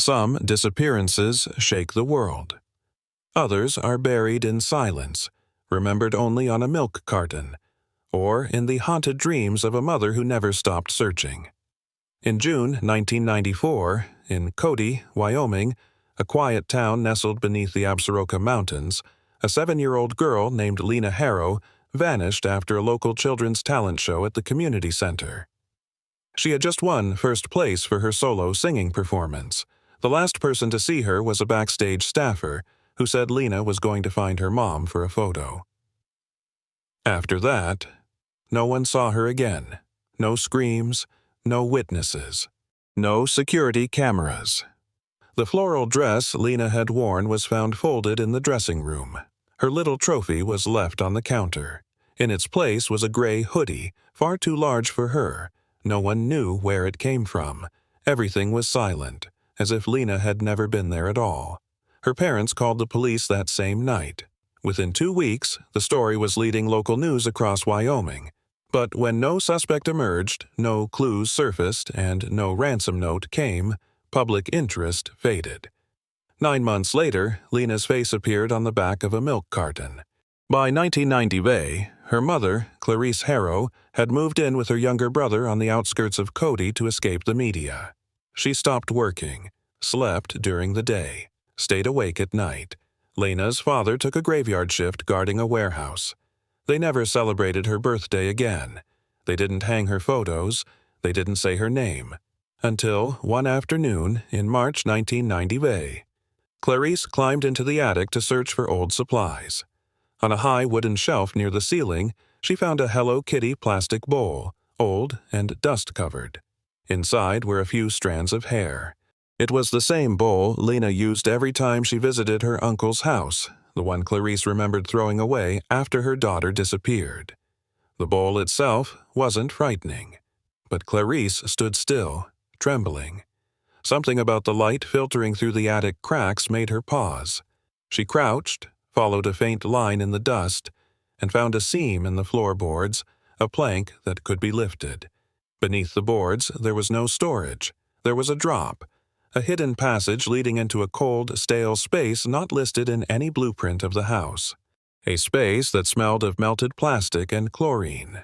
Some disappearances shake the world. Others are buried in silence, remembered only on a milk carton, or in the haunted dreams of a mother who never stopped searching. In June 1994, in Cody, Wyoming, a quiet town nestled beneath the Absaroka Mountains, a 7-year-old girl named Lena Harrow vanished after a local children's talent show at the community center. She had just won first place for her solo singing performance. The last person to see her was a backstage staffer who said Lena was going to find her mom for a photo. After that, no one saw her again. No screams, no witnesses, no security cameras. The floral dress Lena had worn was found folded in the dressing room. Her little trophy was left on the counter. In its place was a gray hoodie, far too large for her. No one knew where it came from. Everything was silent, as if Lena had never been there at all. Her parents called the police that same night. Within 2 weeks, the story was leading local news across Wyoming. But when no suspect emerged, no clues surfaced, and no ransom note came, public interest faded. 9 months later, Lena's face appeared on the back of a milk carton. By 1990, her mother, Clarice Harrow, had moved in with her younger brother on the outskirts of Cody to escape the media. She stopped working, slept during the day, stayed awake at night. Lena's father took a graveyard shift guarding a warehouse. They never celebrated her birthday again. They didn't hang her photos. They didn't say her name. Until one afternoon in March 1990. Clarice climbed into the attic to search for old supplies. On a high wooden shelf near the ceiling, she found a Hello Kitty plastic bowl, old and dust-covered. Inside were a few strands of hair. It was the same bowl Lena used every time she visited her uncle's house, the one Clarice remembered throwing away after her daughter disappeared. The bowl itself wasn't frightening, but Clarice stood still, trembling. Something about the light filtering through the attic cracks made her pause. She crouched, followed a faint line in the dust, and found a seam in the floorboards, a plank that could be lifted. Beneath the boards, there was no storage. There was a drop, a hidden passage leading into a cold, stale space not listed in any blueprint of the house. A space that smelled of melted plastic and chlorine.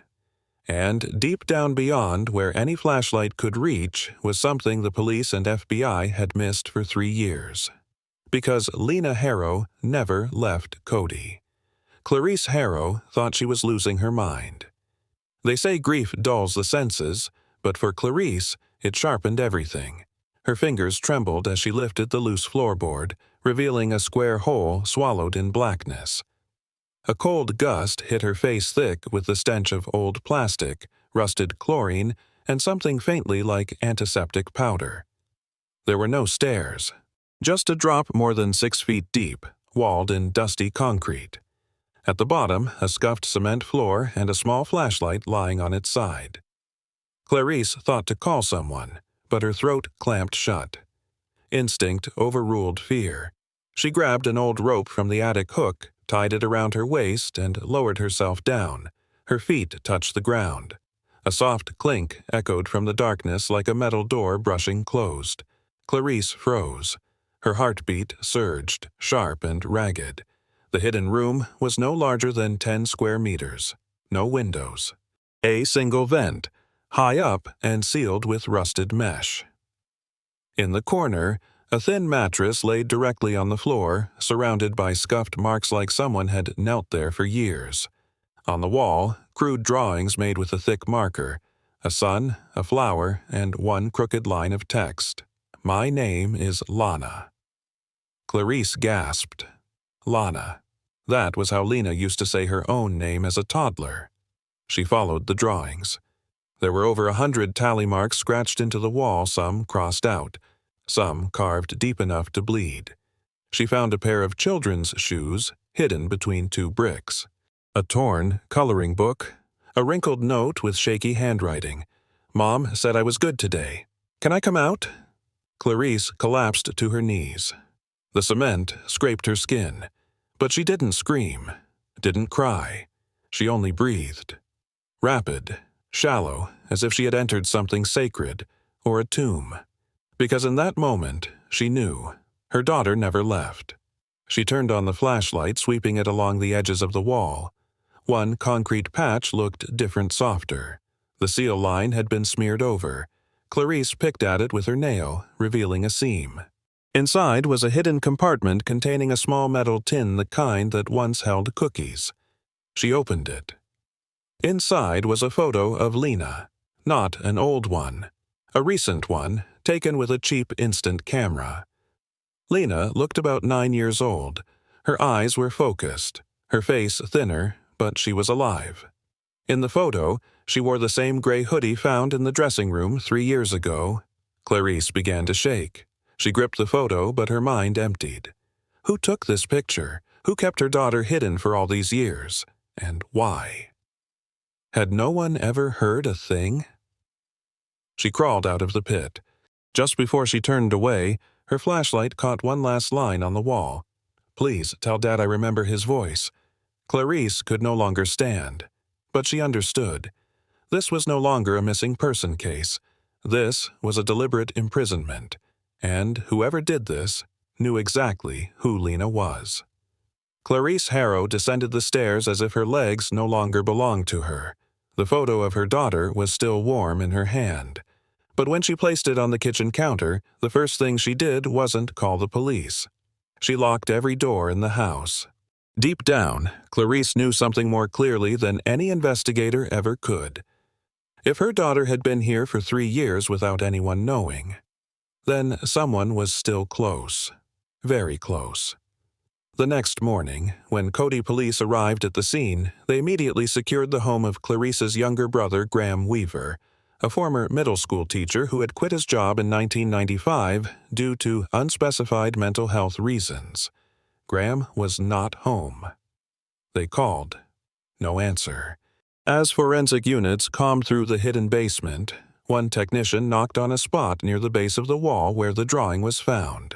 And deep down beyond, where any flashlight could reach, was something the police and FBI had missed for 3 years. Because Lena Harrow never left Cody. Clarice Harrow thought she was losing her mind. They say grief dulls the senses, but for Clarice, it sharpened everything. Her fingers trembled as she lifted the loose floorboard, revealing a square hole swallowed in blackness. A cold gust hit her face thick with the stench of old plastic, rusted chlorine, and something faintly like antiseptic powder. There were no stairs. Just a drop more than 6 feet deep, walled in dusty concrete. At the bottom, a scuffed cement floor and a small flashlight lying on its side. Clarice thought to call someone, but her throat clamped shut. Instinct overruled fear. She grabbed an old rope from the attic hook, tied it around her waist, and lowered herself down. Her feet touched the ground. A soft clink echoed from the darkness like a metal door brushing closed. Clarice froze. Her heartbeat surged, sharp and ragged. The hidden room was no larger than 10 square meters. No windows. A single vent, high up and sealed with rusted mesh. In the corner, a thin mattress laid directly on the floor, surrounded by scuffed marks like someone had knelt there for years. On the wall, crude drawings made with a thick marker, a sun, a flower, and one crooked line of text. My name is Lana. Clarice gasped. Lana. That was how Lena used to say her own name as a toddler. She followed the drawings. There were over 100 tally marks scratched into the wall, some crossed out, some carved deep enough to bleed. She found a pair of children's shoes hidden between 2 bricks. A torn coloring book, a wrinkled note with shaky handwriting. Mom said I was good today. Can I come out? Clarice collapsed to her knees. The cement scraped her skin, but she didn't scream, didn't cry. She only breathed. Rapid, shallow, as if she had entered something sacred, or a tomb. Because in that moment, she knew. Her daughter never left. She turned on the flashlight, sweeping it along the edges of the wall. One concrete patch looked different, softer. The seal line had been smeared over. Clarice picked at it with her nail, revealing a seam. Inside was a hidden compartment containing a small metal tin, the kind that once held cookies. She opened it. Inside was a photo of Lena, not an old one, a recent one, taken with a cheap instant camera. Lena looked about 9 years old. Her eyes were focused, her face thinner, but she was alive. In the photo, she wore the same gray hoodie found in the dressing room 3 years ago. Clarice began to shake. She gripped the photo, but her mind emptied. Who took this picture? Who kept her daughter hidden for all these years? And why? Had no one ever heard a thing? She crawled out of the pit. Just before she turned away, her flashlight caught one last line on the wall. "Please, tell Dad I remember his voice." Clarice could no longer stand. But she understood. This was no longer a missing person case. This was a deliberate imprisonment. And whoever did this knew exactly who Lena was. Clarice Harrow descended the stairs as if her legs no longer belonged to her. The photo of her daughter was still warm in her hand. But when she placed it on the kitchen counter, the first thing she did wasn't call the police. She locked every door in the house. Deep down, Clarice knew something more clearly than any investigator ever could. If her daughter had been here for 3 years without anyone knowing, then someone was still close. Very close. The next morning, when Cody police arrived at the scene, they immediately secured the home of Clarice's younger brother, Graham Weaver, a former middle school teacher who had quit his job in 1995 due to unspecified mental health reasons. Graham was not home. They called. No answer. As forensic units combed through the hidden basement, one technician knocked on a spot near the base of the wall where the drawing was found.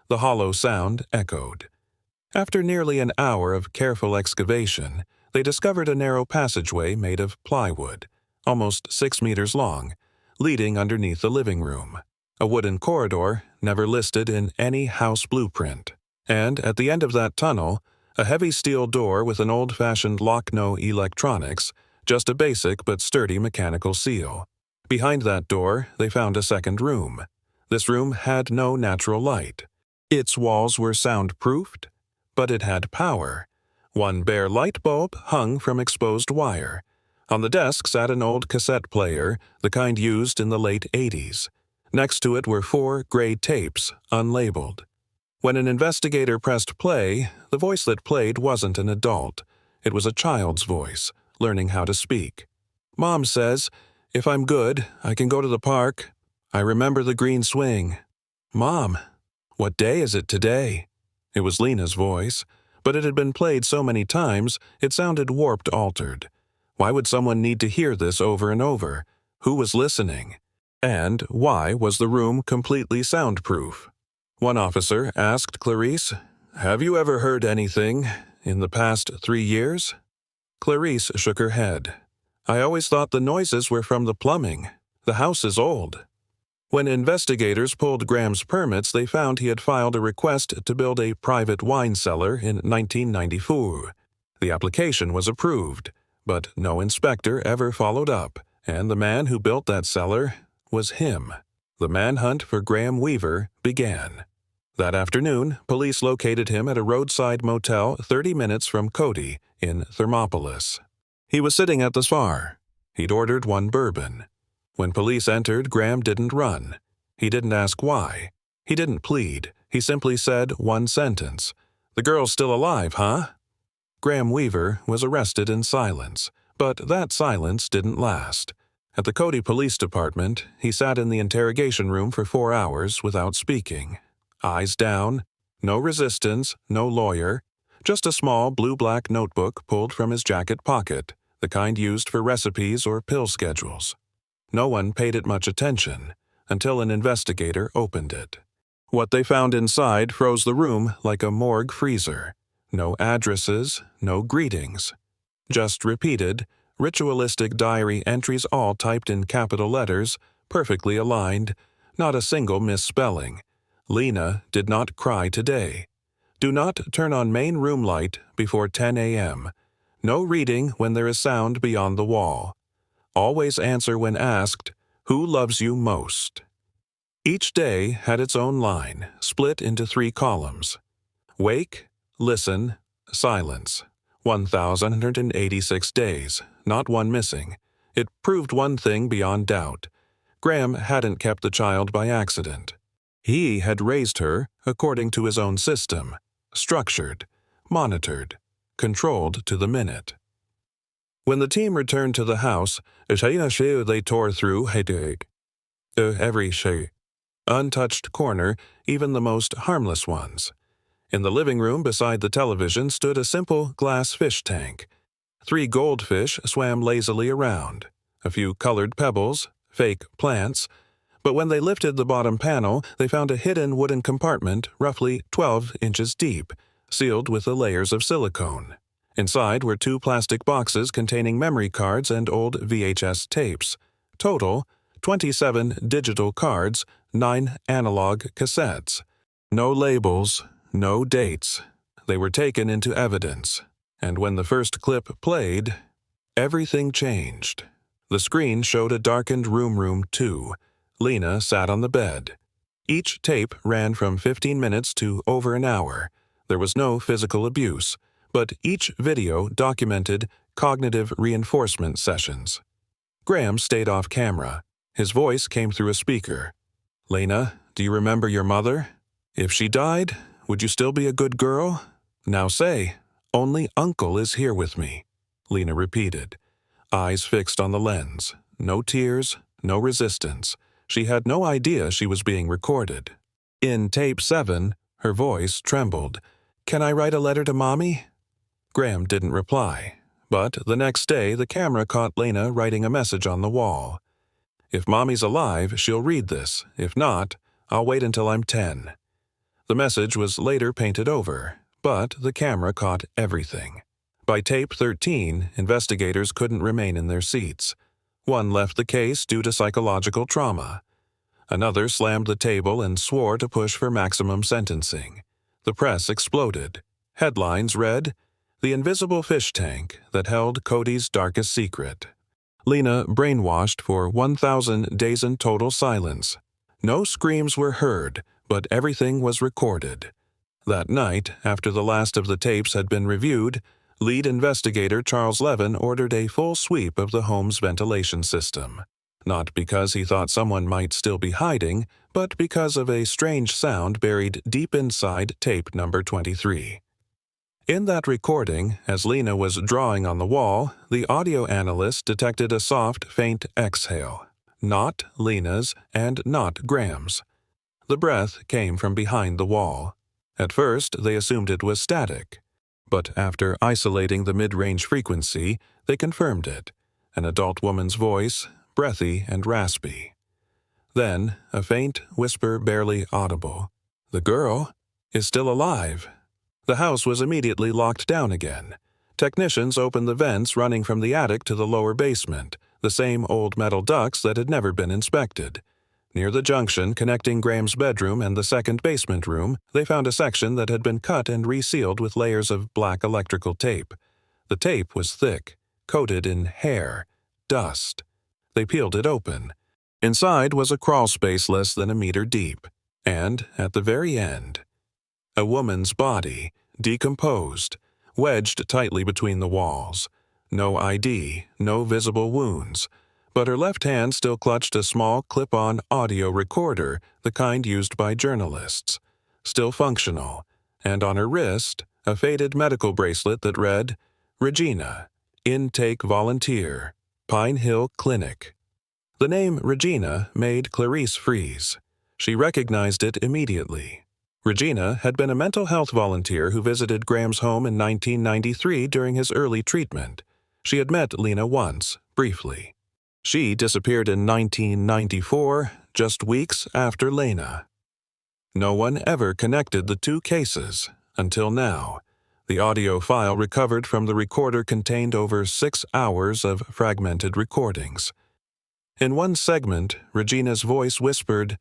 The hollow sound echoed. After nearly an hour of careful excavation, they discovered a narrow passageway made of plywood, almost 6 meters long, leading underneath the living room. A wooden corridor never listed in any house blueprint. And at the end of that tunnel, a heavy steel door with an old-fashioned lock, no electronics, just a basic but sturdy mechanical seal. Behind that door, they found a second room. This room had no natural light. Its walls were soundproofed, but it had power. One bare light bulb hung from exposed wire. On the desk sat an old cassette player, the kind used in the late 80s. Next to it were 4 gray tapes, unlabeled. When an investigator pressed play, the voice that played wasn't an adult. It was a child's voice, learning how to speak. "Mom says, if I'm good, I can go to the park. I remember the green swing." "Mom, what day is it today?" It was Lena's voice, but it had been played so many times it sounded warped, altered. Why would someone need to hear this over and over? Who was listening? And why was the room completely soundproof? One officer asked Clarice, "Have you ever heard anything in the past 3 years?" Clarice shook her head. "I always thought the noises were from the plumbing. The house is old." When investigators pulled Graham's permits, they found he had filed a request to build a private wine cellar in 1994. The application was approved, but no inspector ever followed up, and the man who built that cellar was him. The manhunt for Graham Weaver began. That afternoon, police located him at a roadside motel 30 minutes from Cody in Thermopolis. He was sitting at the bar. He'd ordered 1 bourbon. When police entered, Graham didn't run. He didn't ask why. He didn't plead. He simply said one sentence. "The girl's still alive, huh?" Graham Weaver was arrested in silence, but that silence didn't last. At the Cody Police Department, he sat in the interrogation room for 4 hours without speaking. Eyes down, no resistance, no lawyer, just a small blue-black notebook pulled from his jacket pocket, the kind used for recipes or pill schedules. No one paid it much attention until an investigator opened it. What they found inside froze the room like a morgue freezer. No addresses, no greetings. Just repeated, ritualistic diary entries, all typed in capital letters, perfectly aligned, not a single misspelling. Lena did not cry today. Do not turn on main room light before 10 a.m. No reading when there is sound beyond the wall. Always answer when asked, "Who loves you most?" Each day had its own line, split into 3 columns. Wake, listen, silence. 1,186 days, not one missing. It proved one thing beyond doubt. Graham hadn't kept the child by accident. He had raised her according to his own system, structured, monitored, controlled to the minute. When the team returned to the house, they tore through every untouched corner, even the most harmless ones. In the living room beside the television stood a simple glass fish tank. 3 goldfish swam lazily around, a few colored pebbles, fake plants, but when they lifted the bottom panel, they found a hidden wooden compartment roughly 12 inches deep, sealed with the layers of silicone. Inside were 2 plastic boxes containing memory cards and old VHS tapes. Total, 27 digital cards, 9 analog cassettes. No labels, no dates. They were taken into evidence. And when the first clip played, everything changed. The screen showed a darkened room 2. Lena sat on the bed. Each tape ran from 15 minutes to over an hour. There was no physical abuse, but each video documented cognitive reinforcement sessions. Graham stayed off camera. His voice came through a speaker. "Lena, do you remember your mother? If she died, would you still be a good girl? Now say, 'Only Uncle is here with me,'" Lena repeated, eyes fixed on the lens. No tears, no resistance. She had no idea she was being recorded. In tape 7, her voice trembled. "Can I write a letter to Mommy?" Graham didn't reply, but the next day the camera caught Lena writing a message on the wall. "If Mommy's alive, she'll read this. If not, I'll wait until I'm 10. The message was later painted over, but the camera caught everything. By tape 13, investigators couldn't remain in their seats. One left the case due to psychological trauma. Another slammed the table and swore to push for maximum sentencing. The press exploded. Headlines read, "The Invisible Fish Tank That Held Cody's Darkest Secret." Lena brainwashed for 1,000 days in total silence. No screams were heard, but everything was recorded. That night, after the last of the tapes had been reviewed, lead investigator Charles Levin ordered a full sweep of the home's ventilation system. Not because he thought someone might still be hiding, but because of a strange sound buried deep inside tape number 23. In that recording, as Lena was drawing on the wall, the audio analyst detected a soft, faint exhale. Not Lena's and not Graham's. The breath came from behind the wall. At first, they assumed it was static. But after isolating the mid-range frequency, they confirmed it. An adult woman's voice, breathy and raspy. Then, a faint whisper barely audible. "The girl is still alive." The house was immediately locked down again. Technicians opened the vents running from the attic to the lower basement, the same old metal ducts that had never been inspected. Near the junction connecting Graham's bedroom and the second basement room, they found a section that had been cut and resealed with layers of black electrical tape. The tape was thick, coated in hair, dust. They peeled it open. Inside was a crawl space less than a meter deep. And, at the very end, a woman's body, decomposed, wedged tightly between the walls. No ID, no visible wounds. But her left hand still clutched a small clip-on audio recorder, the kind used by journalists. Still functional, and on her wrist, a faded medical bracelet that read, "Regina, Intake Volunteer, Pine Hill Clinic." The name Regina made Clarice freeze. She recognized it immediately. Regina had been a mental health volunteer who visited Graham's home in 1993 during his early treatment. She had met Lena once, briefly. She disappeared in 1994, just weeks after Lena. No one ever connected the 2 cases, until now. The audio file recovered from the recorder contained over 6 hours of fragmented recordings. In one segment, Regina's voice whispered,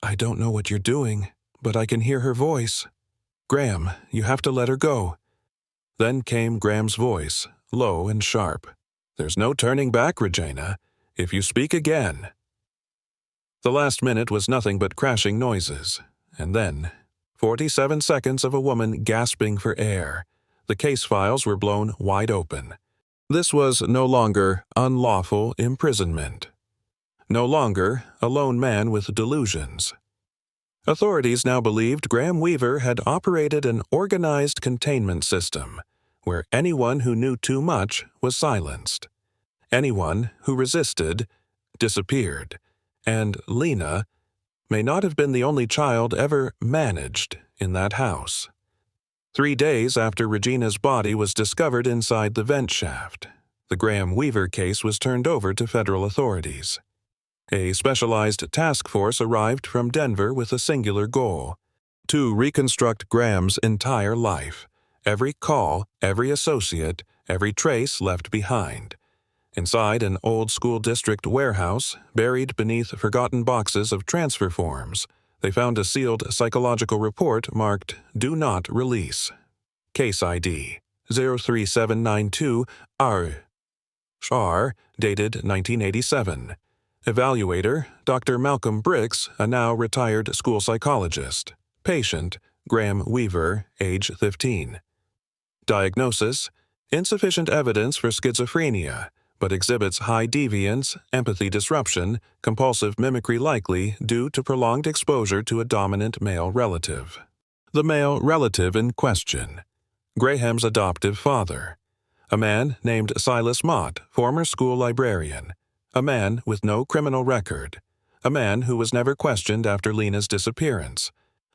"I don't know what you're doing, but I can hear her voice. Graham, you have to let her go. Then came Graham's voice, low and sharp. There's no turning back, Regina. If you speak again. The last minute was nothing but crashing noises. And then, 47 seconds of a woman gasping for air. The case files were blown wide open. This was no longer unlawful imprisonment. No longer a lone man with delusions. Authorities now believed Graham Weaver had operated an organized containment system, where anyone who knew too much was silenced. Anyone who resisted disappeared, and Lena may not have been the only child ever managed in that house. 3 days after Regina's body was discovered inside the vent shaft, the Graham Weaver case was turned over to federal authorities. A specialized task force arrived from Denver with a singular goal: to reconstruct Graham's entire life, every call, every associate, every trace left behind. Inside an old school district warehouse, buried beneath forgotten boxes of transfer forms, they found a sealed psychological report marked "Do Not Release." Case ID 03792-R. Char, dated 1987. Evaluator, Dr. Malcolm Bricks, a now retired school psychologist. Patient, Graham Weaver, age 15. Diagnosis: insufficient evidence for schizophrenia, but exhibits high deviance, empathy disruption, compulsive mimicry likely due to prolonged exposure to a dominant male relative. The male relative in question: Graham's adoptive father, a man named Silas Mott, former school librarian, a man with no criminal record, a man who was never questioned after Lena's disappearance,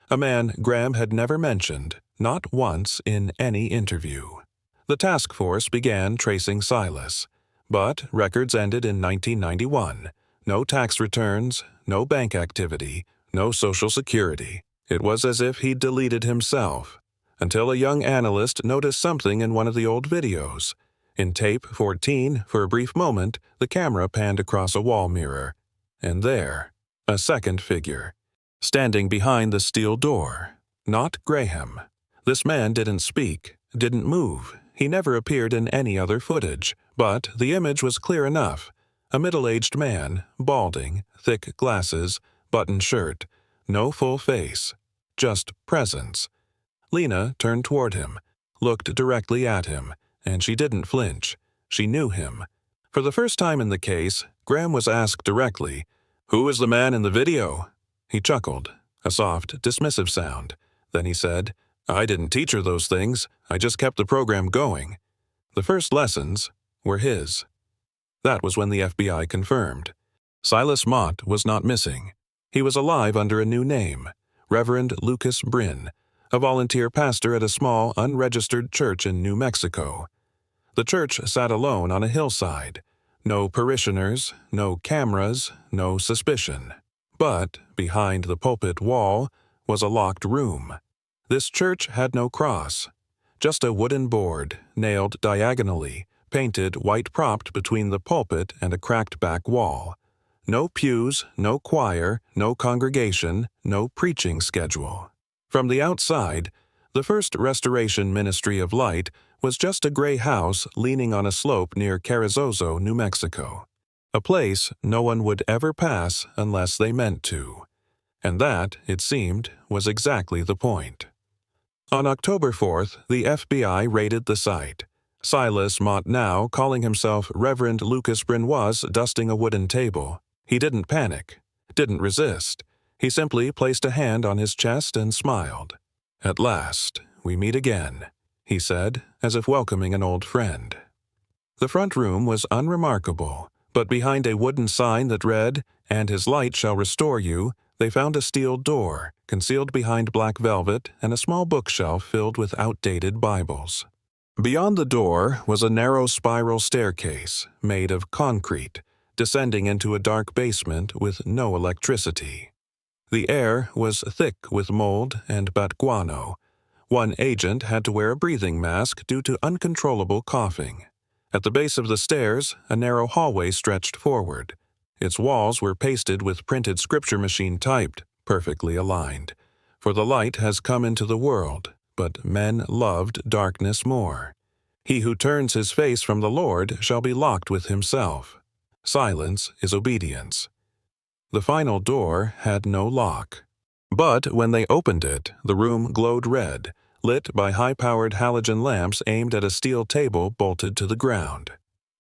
a man Graham had never mentioned, not once in any interview. The task force began tracing Silas, but records ended in 1991. No tax returns, no bank activity, no Social Security. It was as if he'd deleted himself, until a young analyst noticed something in one of the old videos. In tape 14, for a brief moment, the camera panned across a wall mirror. And there, a second figure, standing behind the steel door. Not Graham. This man didn't speak, didn't move. He never appeared in any other footage, but the image was clear enough. A middle-aged man, balding, thick glasses, buttoned shirt, no full face, just presence. Lena turned toward him, looked directly at him, and she didn't flinch. She knew him. For the first time in the case, Graham was asked directly, "Who is the man in the video?" He chuckled, a soft, dismissive sound. Then he said, "I didn't teach her those things. I just kept the program going." The first lessons were his. That was when the FBI confirmed. Silas Mott was not missing. He was alive under a new name, Reverend Lucas Bryn, a volunteer pastor at a small, unregistered church in New Mexico. The church sat alone on a hillside. No parishioners, no cameras, no suspicion. But behind the pulpit wall was a locked room. This church had no cross, just a wooden board, nailed diagonally, painted white-propped between the pulpit and a cracked back wall. No pews, no choir, no congregation, no preaching schedule. From the outside, the First Restoration Ministry of Light was just a gray house leaning on a slope near Carrizozo, New Mexico. A place no one would ever pass unless they meant to. And that, it seemed, was exactly the point. On October 4th, the FBI raided the site. Silas Mott, now calling himself Reverend Lucas Bryn, was dusting a wooden table. He didn't panic, didn't resist. He simply placed a hand on his chest and smiled. "At last, we meet again," he said, as if welcoming an old friend. The front room was unremarkable, but behind a wooden sign that read, "And his light shall restore you," they found a steel door, concealed behind black velvet, and a small bookshelf filled with outdated Bibles. Beyond the door was a narrow spiral staircase, made of concrete, descending into a dark basement with no electricity. The air was thick with mold and bat guano. One agent had to wear a breathing mask due to uncontrollable coughing. At the base of the stairs, a narrow hallway stretched forward. Its walls were pasted with printed scripture machine typed, perfectly aligned. For the light has come into the world, but men loved darkness more. He who turns his face from the Lord shall be locked with himself. Silence is obedience. The final door had no lock. But when they opened it, the room glowed red, lit by high-powered halogen lamps aimed at a steel table bolted to the ground.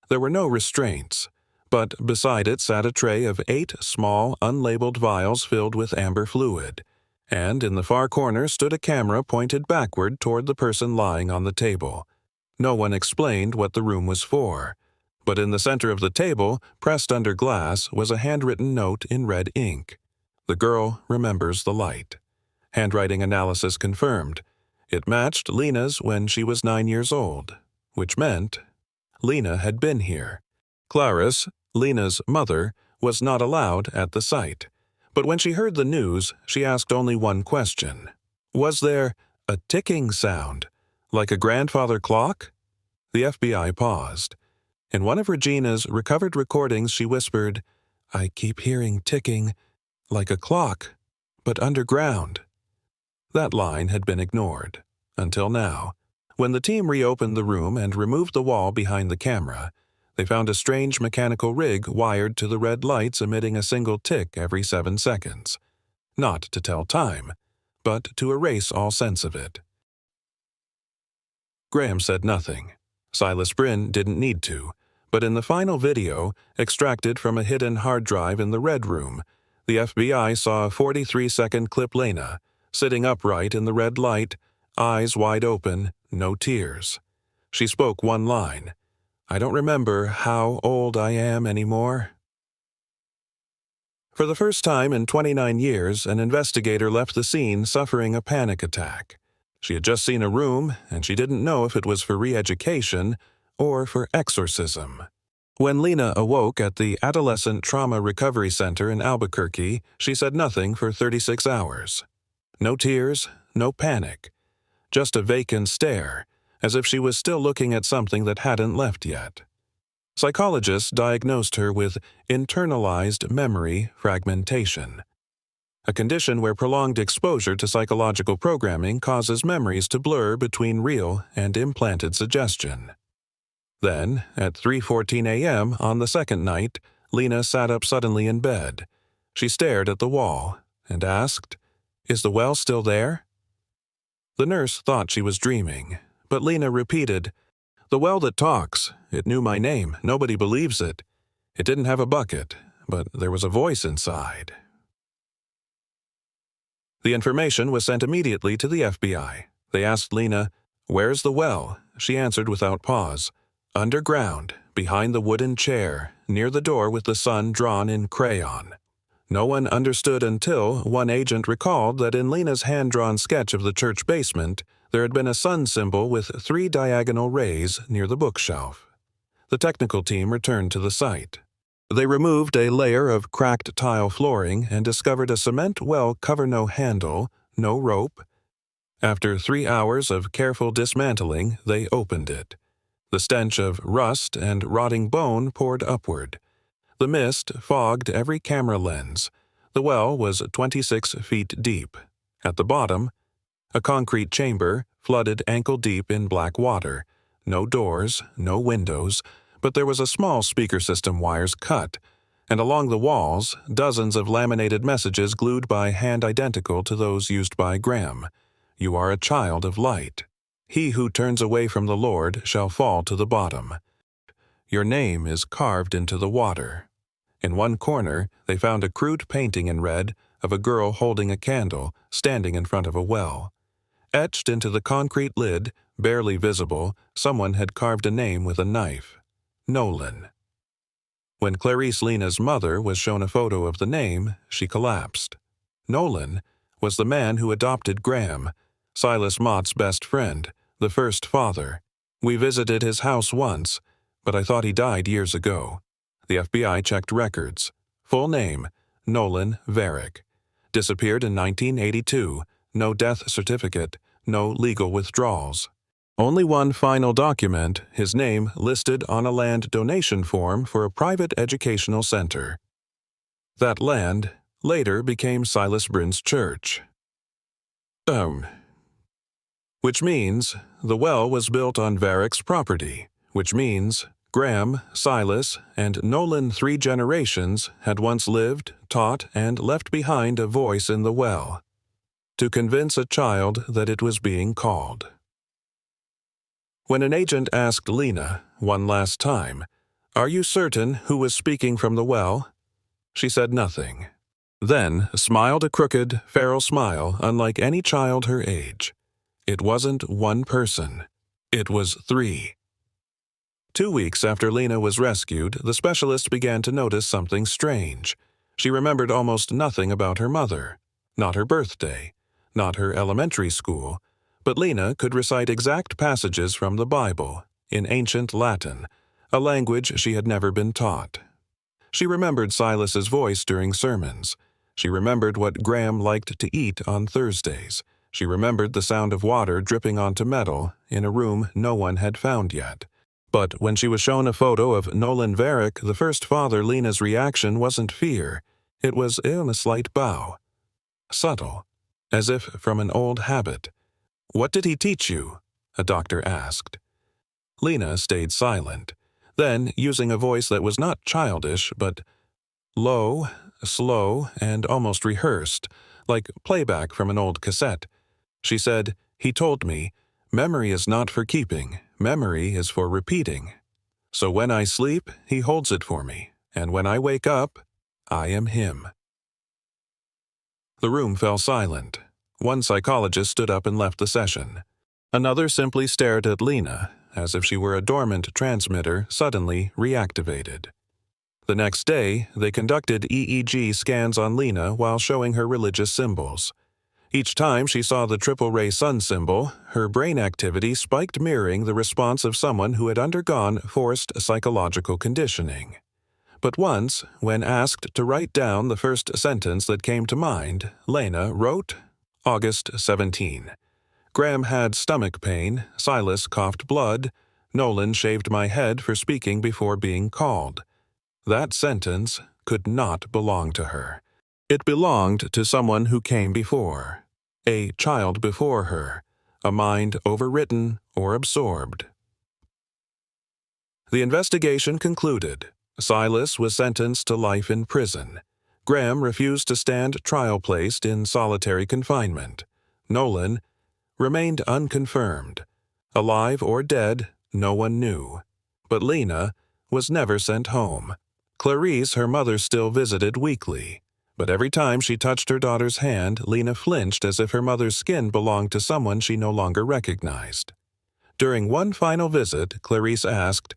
There were no restraints, but beside it sat a tray of 8 small, unlabeled vials filled with amber fluid, and in the far corner stood a camera pointed backward toward the person lying on the table. No one explained what the room was for, but in the center of the table, pressed under glass, was a handwritten note in red ink. The girl remembers the light. Handwriting analysis confirmed. It matched Lena's when she was 9 years old, which meant Lena had been here. Clarice, Lena's mother, was not allowed at the site. But when she heard the news, she asked only one question. Was there a ticking sound, like a grandfather clock? The FBI paused. In one of Regina's recovered recordings, she whispered, "I keep hearing ticking, like a clock, but underground." That line had been ignored, until now. When the team reopened the room and removed the wall behind the camera, they found a strange mechanical rig wired to the red lights emitting a single tick every 7 seconds. Not to tell time, but to erase all sense of it. Graham said nothing. Silas Bryn didn't need to, but in the final video, extracted from a hidden hard drive in the Red Room, the FBI saw a 43-second clip Lena, sitting upright in the red light, eyes wide open, no tears. She spoke one line, "I don't remember how old I am anymore." For the first time in 29 years, an investigator left the scene suffering a panic attack. She had just seen a room, and she didn't know if it was for re-education or for exorcism. When Lena awoke at the Adolescent Trauma Recovery Center in Albuquerque, she said nothing for 36 hours. No tears, no panic. Just a vacant stare, as if she was still looking at something that hadn't left yet. Psychologists diagnosed her with internalized memory fragmentation, a condition where prolonged exposure to psychological programming causes memories to blur between real and implanted suggestion. Then, at 3:14 a.m. on the second night, Lena sat up suddenly in bed. She stared at the wall and asked, "Is the well still there?" The nurse thought she was dreaming, but Lena repeated, "The well that talks. It knew my name. Nobody believes it. It didn't have a bucket, but there was a voice inside." The information was sent immediately to the FBI. They asked Lena, "Where's the well?" She answered without pause, "Underground, behind the wooden chair, near the door with the sun drawn in crayon." No one understood until one agent recalled that in Lena's hand-drawn sketch of the church basement, there had been a sun symbol with 3 diagonal rays near the bookshelf. The technical team returned to the site. They removed a layer of cracked tile flooring and discovered a cement well cover no handle, no rope. After 3 hours of careful dismantling, they opened it. The stench of rust and rotting bone poured upward. The mist fogged every camera lens. The well was 26 feet deep. At the bottom, a concrete chamber flooded ankle-deep in black water. No doors, no windows, but there was a small speaker system wires cut, and along the walls, dozens of laminated messages glued by hand identical to those used by Graham. "You are a child of light. He who turns away from the Lord shall fall to the bottom. Your name is carved into the water." In one corner, they found a crude painting in red of a girl holding a candle, standing in front of a well. Etched into the concrete lid, barely visible, someone had carved a name with a knife. Nolan. When Clarice Lena's mother was shown a photo of the name, she collapsed. Nolan was the man who adopted Graham, Silas Mott's best friend, the first father. "We visited his house once, but I thought he died years ago." The FBI checked records. Full name, Nolan Varick. Disappeared in 1982. No death certificate. No legal withdrawals. Only one final document, his name listed on a land donation form for a private educational center. That land later became Silas Bryn's church. Um, which means the well was built on Varick's property, which means Graham, Silas, and Nolan 3 generations had once lived, taught, and left behind a voice in the well, to convince a child that it was being called. When an agent asked Lena, one last time, "Are you certain who was speaking from the well?" she said nothing. Then smiled a crooked, feral smile unlike any child her age. It wasn't one person. It was 3. 2 weeks after Lena was rescued, the specialist began to notice something strange. She remembered almost nothing about her mother. Not her birthday, not her elementary school, but Lena could recite exact passages from the Bible, in ancient Latin, a language she had never been taught. She remembered Silas's voice during sermons. She remembered what Graham liked to eat on Thursdays. She remembered the sound of water dripping onto metal in a room no one had found yet. But when she was shown a photo of Nolan Varick, the first father, Lena's reaction wasn't fear. It was a slight bow. Subtle, as if from an old habit. "What did he teach you?" a doctor asked. Lena stayed silent. Then, using a voice that was not childish, but low, slow, and almost rehearsed, like playback from an old cassette, she said, "He told me, memory is not for keeping, memory is for repeating. So when I sleep, he holds it for me, and when I wake up, I am him." The room fell silent. One psychologist stood up and left the session. Another simply stared at Lena, as if she were a dormant transmitter suddenly reactivated. The next day, they conducted EEG scans on Lena while showing her religious symbols. Each time she saw the triple-ray sun symbol, her brain activity spiked, mirroring the response of someone who had undergone forced psychological conditioning. But once, when asked to write down the first sentence that came to mind, Lena wrote, August 17. Graham had stomach pain, Silas coughed blood, Nolan shaved my head for speaking before being called. That sentence could not belong to her. It belonged to someone who came before, a child before her, a mind overwritten or absorbed. The investigation concluded. Silas was sentenced to life in prison. Graham refused to stand trial, placed in solitary confinement. Nolan remained unconfirmed. Alive or dead, no one knew. But Lena was never sent home. Clarice, her mother, still visited weekly. But every time she touched her daughter's hand, Lena flinched as if her mother's skin belonged to someone she no longer recognized. During one final visit, Clarice asked,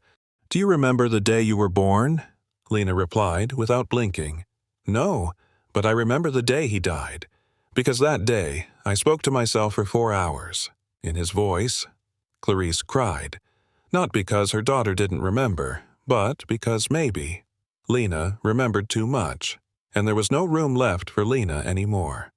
"Do you remember the day you were born?" Lena replied, without blinking, "No, but I remember the day he died. Because that day, I spoke to myself for 4 hours. In his voice." Clarice cried. Not because her daughter didn't remember, but because maybe Lena remembered too much, and there was no room left for Lena anymore.